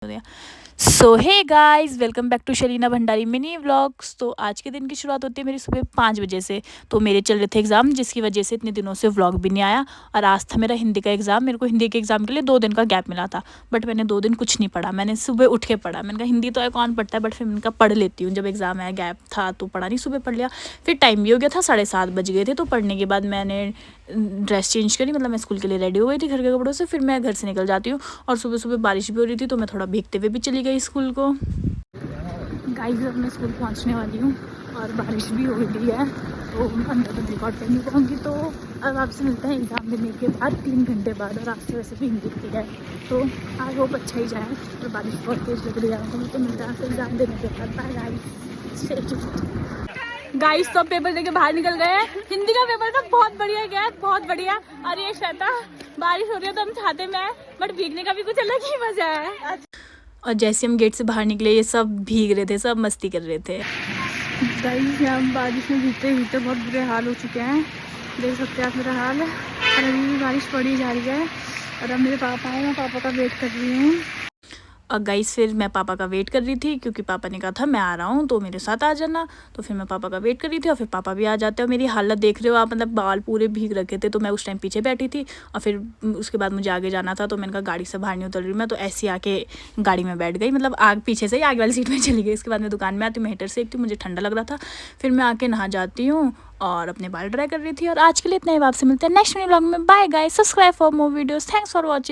So hey guys, welcome back to Sharina Bhandari mini vlogs. तो आज के दिन की शुरुआत होती है मेरी सुबह 5 बजे से। तो मेरे चल रहे थे एग्ज़ाम, जिसकी वजह से इतने दिनों से व्लॉग भी नहीं आया। और आज था मेरा हिंदी का एग्ज़ाम। मेरे को हिंदी के एग्ज़ाम के लिए 2 दिन का गैप मिला था, बट मैंने 2 दिन कुछ नहीं पढ़ा। मैंने सुबह उठ के पढ़ा। मैंने कहा हिंदी तो है, कौन पढ़ता है, बट फिर मैंने कहा पढ़ लेती हूँ। जब एग्ज़ाम आया, गैप था तो पढ़ा नहीं, सुबह पढ़ लिया। फिर टाइम भी हो गया था, 7:30 बज गए थे। तो पढ़ने के बाद मैंने ड्रेस चेंज करी, मतलब मैं स्कूल के लिए रेडी हो गई थी घर के कपड़ों से। फिर मैं घर से निकल जाती हूँ, और सुबह सुबह बारिश भी हो रही थी, तो मैं थोड़ा भीगते हुए भी चली गई स्कूल को। गाइस, अब मैं स्कूल पहुँचने वाली हूँ और बारिश भी हो रही है, तो अंदर तो रिकॉर्ड कर नहीं पाऊँगी। तो अब आपसे मिलते हैं एग्ज़ाम देने के बाद 3 घंटे बाद। और आपसे वैसे भी हिंदी की है, तो आई होप अच्छा ही जाए। और बारिश बहुत तेज़ लग रही है, तो मिलता है आपसे एग्ज़ाम देने के बाद। बाय गाइस, सब पेपर देके बाहर निकल गए हैं। हिंदी का पेपर तो बहुत बढ़िया गया, बहुत बढ़िया। और ये श्वेता, बारिश हो रही है तो हम छाते में हैं, बट भीगने का भी कुछ अलग ही मजा है। और जैसे हम गेट से बाहर निकले, ये सब भीग रहे थे, सब मस्ती कर रहे थे। गाइस, हम बारिश में भीगते भीगते बहुत बुरे हाल हो चुके हैं। देख सकते हैं आप मेरा हाल। और अभी भी बारिश पड़ी जा रही है। और अब मेरे पापा आए, मैं पापा का वेट कर रही हूँ। और गाइस, फिर मैं पापा का वेट कर रही थी, क्योंकि पापा ने कहा था मैं आ रहा हूँ तो मेरे साथ आ जाना। तो फिर मैं पापा का वेट कर रही थी, और फिर पापा भी आ जाते हैं। और मेरी हालत देख रहे हो आप, मतलब बाल पूरे भीग रखे थे। तो मैं उस टाइम पीछे बैठी थी, और फिर उसके बाद मुझे आगे जाना था। तो मैंने कहा गाड़ी से बाहर नहीं उतर रही मैं, तो ऐसे आके गाड़ी में बैठ गई, मतलब आग पीछे से ही आगे वाली सीट में चली गई। उसके बाद मैं दुकान में आती हूँ, मैं हीटर सेकती हूँ, मुझे ठंडा लग रहा था। फिर मैं आके नहा जाती हूँ और अपने बाल ड्राई कर रही थी। और आज के लिए इतना ही। आपसे मिलते हैं नेक्स्ट व्लॉग में। Bye guys, subscribe for more videos. Thanks for watching.